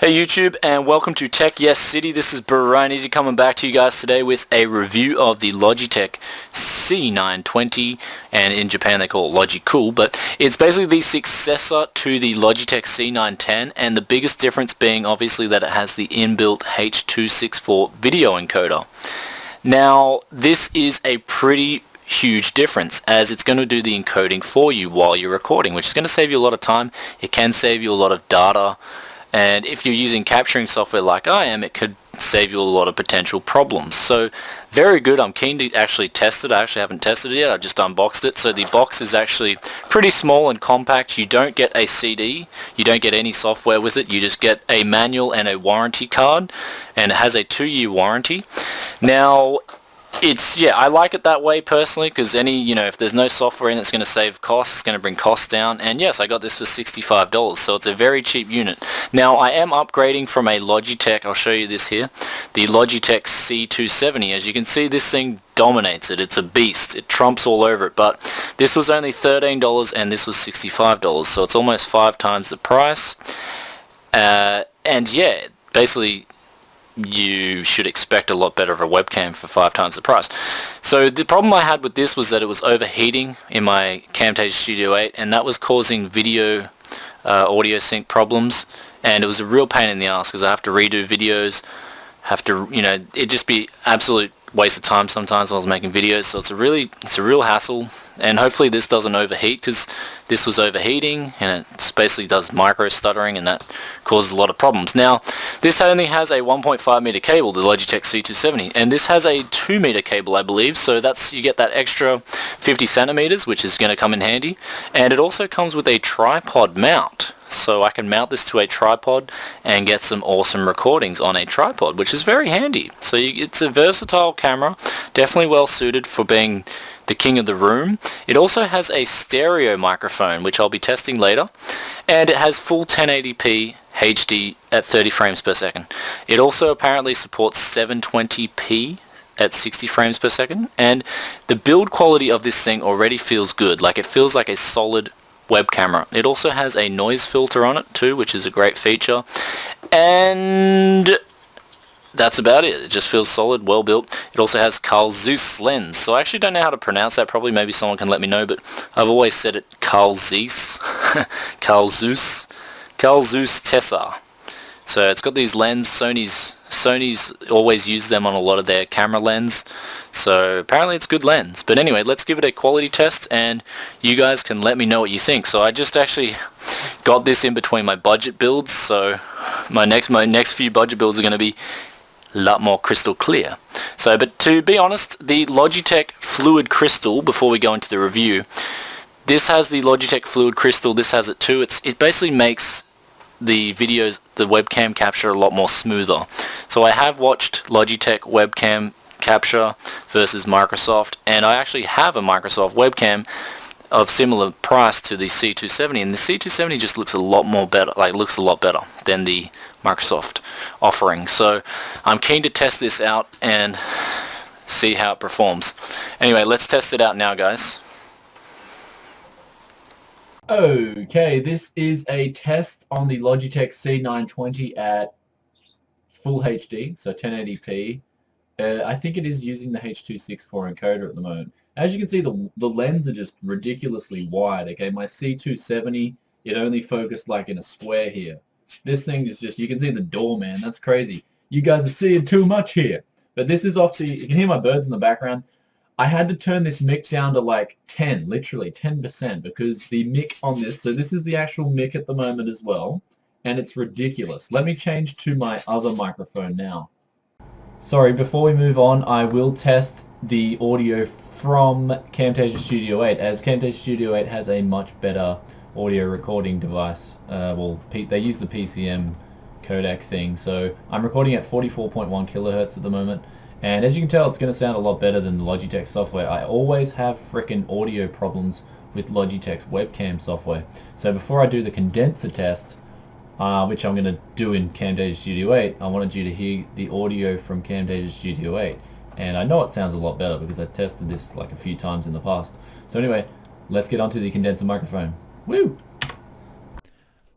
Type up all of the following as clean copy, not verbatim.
Hey YouTube, and welcome to Tech Yes City. This is Brian Easy coming back to you guys today with a review of the Logitech C920, and in Japan they call it Logicool, but it's basically the successor to the Logitech C910, and the biggest difference being obviously that it has the inbuilt H.264 video encoder. Now this is a pretty huge difference, as it's going to do the encoding for you while you're recording, which is going to save you a lot of time. It can save you a lot of data. And if you're using capturing software like I am, it could save you a lot of potential problems. So very good. I'm keen to actually test it. I actually haven't tested it yet. I just unboxed it. So the box is actually pretty small and compact. You don't get a CD. You don't get any software with it. You just get a manual and a warranty card. And it has a 2-year warranty. Now, I like it that way personally, because if there's no software in it, it's going to save costs, it's going to bring costs down. And yes, I got this for $65, so it's a very cheap unit. Now I am upgrading from a Logitech, I'll show you this here, the Logitech C270. As you can see, this thing dominates it. It's a beast. It trumps all over it. But this was only $13 and this was $65, so it's almost 5 times the price. And yeah, basically you should expect a lot better of a webcam for 5 times the price. So the problem I had with this was that it was overheating in my Camtasia Studio 8, and that was causing video audio sync problems, and it was a real pain in the ass because I have to redo videos, it'd just be absolute waste of time sometimes when I was making videos. So it's a real hassle, and hopefully this doesn't overheat, because this was overheating and it basically does micro stuttering, and that causes a lot of problems. Now this only has a 1.5 meter cable, the Logitech C270, and this has a 2 meter cable, I believe, so you get that extra 50 centimeters, which is going to come in handy. And it also comes with a tripod mount, so I can mount this to a tripod and get some awesome recordings on a tripod, which is very handy. So it's a versatile camera, definitely well suited for being the king of the room. It also has a stereo microphone, which I'll be testing later, and it has full 1080p HD at 30 frames per second. It also apparently supports 720p at 60 frames per second, and the build quality of this thing already feels good. Like, it feels like a solid web camera. It also has a noise filter on it too, which is a great feature, and that's about it. It just feels solid, well built. It also has Carl Zeiss lens, so I actually don't know how to pronounce that. Probably maybe someone can let me know, but I've always said it Carl Zeiss Carl Zeiss Tessar. So it's got these lenses. Sony's always use them on a lot of their camera lens, so apparently it's a good lens. But anyway, let's give it a quality test and you guys can let me know what you think. So I just actually got this in between my budget builds, so my next few budget builds are going to be a lot more crystal clear. So, but to be honest, the Logitech Fluid Crystal, before we go into the review, this has the Logitech Fluid Crystal, this has it too. It basically makes the webcam capture a lot more smoother. So I have watched Logitech webcam capture versus Microsoft, and I actually have a Microsoft webcam of similar price to the C270, and the C270 just looks a lot better than the Microsoft offering. So I'm keen to test this out and see how it performs. Anyway, let's test it out now, guys. Okay, this is a test on the Logitech C920 at full HD, so 1080p. I think it is using the H.264 encoder at the moment. As you can see, the lens are just ridiculously wide. Okay, my C270, it only focused like in a square here. This thing is just, you can see the door, man. That's crazy. You guys are seeing too much here. But this is off the, you can hear my birds in the background. I had to turn this mic down to like 10, literally 10%, because the mic on this, so this is the actual mic at the moment as well, and it's ridiculous. Let me change to my other microphone now. Sorry, before we move on, I will test the audio from Camtasia Studio 8, as Camtasia Studio 8 has a much better audio recording device. They use the PCM codec thing, so I'm recording at 44.1 kilohertz at the moment. And as you can tell, it's going to sound a lot better than the Logitech software. I always have frickin' audio problems with Logitech's webcam software. So before I do the condenser test, which I'm going to do in Camtasia Studio 8, I wanted you to hear the audio from Camtasia Studio 8. And I know it sounds a lot better because I tested this like a few times in the past. So anyway, let's get onto the condenser microphone. Woo!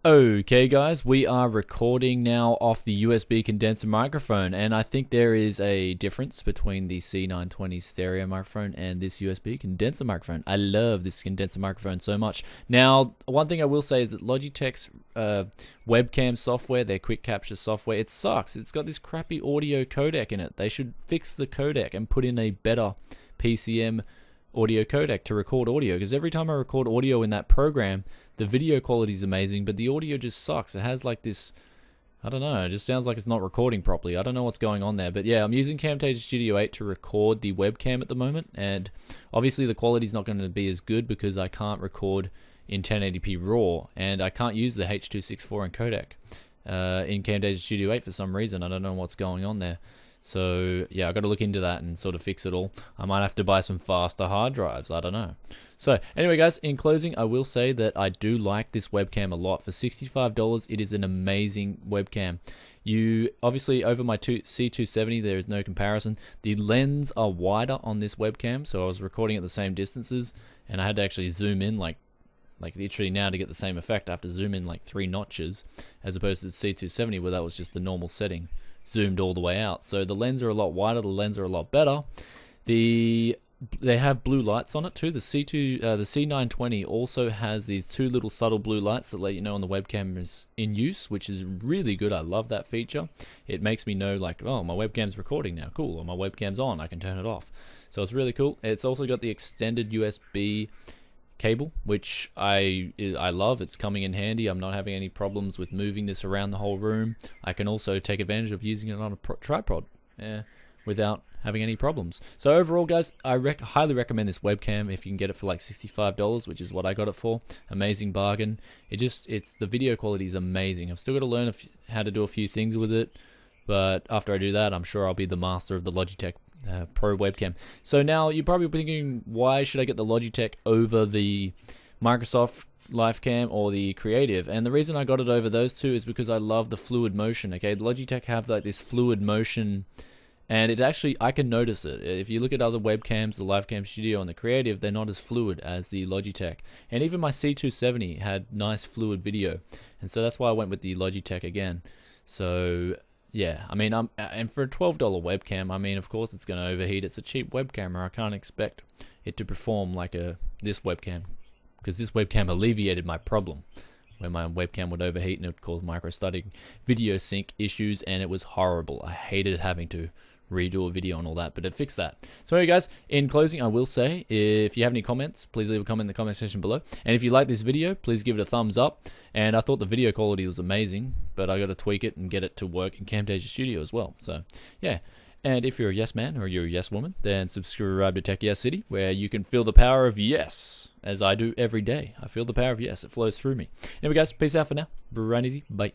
Okay guys, we are recording now off the USB condenser microphone, and I think there is a difference between the C920 stereo microphone and this USB condenser microphone. I love this condenser microphone so much. Now, one thing I will say is that Logitech's webcam software, their quick capture software, it sucks. It's got this crappy audio codec in it. They should fix the codec and put in a better PCM audio codec to record audio, because every time I record audio in that program, the video quality is amazing, but the audio just sucks. It has like this, I don't know, it just sounds like it's not recording properly. I don't know what's going on there, but yeah, I'm using Camtasia Studio 8 to record the webcam at the moment, and obviously the quality's not going to be as good because I can't record in 1080p RAW, and I can't use the H.264 encodec in Camtasia Studio 8 for some reason. I don't know what's going on there. So yeah, I got to look into that and sort of fix it all. I might have to buy some faster hard drives, I don't know. So anyway guys, in closing, I will say that I do like this webcam a lot. For $65, it is an amazing webcam. You obviously, over my C270, there is no comparison. The lens are wider on this webcam, so I was recording at the same distances, and I had to actually zoom in like literally now to get the same effect. I have to zoom in like 3 notches, as opposed to the C270 where that was just the normal setting, zoomed all the way out. So the lens are a lot wider, the lens are a lot better. They have blue lights on it too. The C920 also has these 2 little subtle blue lights that let you know when the webcam is in use, which is really good. I love that feature. It makes me know like, oh, my webcam's recording now, cool, or my webcam's on, I can turn it off. So it's really cool. It's also got the extended USB cable, which I love. It's coming in handy. I'm not having any problems with moving this around the whole room. I can also take advantage of using it on a tripod without having any problems. So overall guys, I highly recommend this webcam if you can get it for like $65, which is what I got it for. Amazing bargain. The video quality is amazing. I've still got to learn how to do a few things with it, but after I do that, I'm sure I'll be the master of the Logitech Pro webcam. So now you're probably thinking, why should I get the Logitech over the Microsoft LifeCam or the Creative? And the reason I got it over those two is because I love the fluid motion. Okay, the Logitech have like this fluid motion, and it actually, I can notice it. If you look at other webcams, the LifeCam Studio and the Creative, they're not as fluid as the Logitech. And even my C270 had nice fluid video, and so that's why I went with the Logitech again. So yeah, I mean, and for a $12 webcam, I mean, of course it's going to overheat. It's a cheap web camera. I can't expect it to perform like this webcam, because this webcam alleviated my problem where my webcam would overheat and it would cause micro-static video sync issues, and it was horrible. I hated having to redo a video and all that, but it fixed that. So anyway guys, in closing, I will say, if you have any comments, please leave a comment in the comment section below, and if you like this video, please give it a thumbs up. And I thought the video quality was amazing, but I got to tweak it and get it to work in Camtasia Studio as well. So yeah, and if you're a yes man or you're a yes woman, then subscribe to Tech Yes City, where you can feel the power of yes, as I do every day. I feel the power of yes, it flows through me. Anyway guys, peace out for now. Run easy, bye.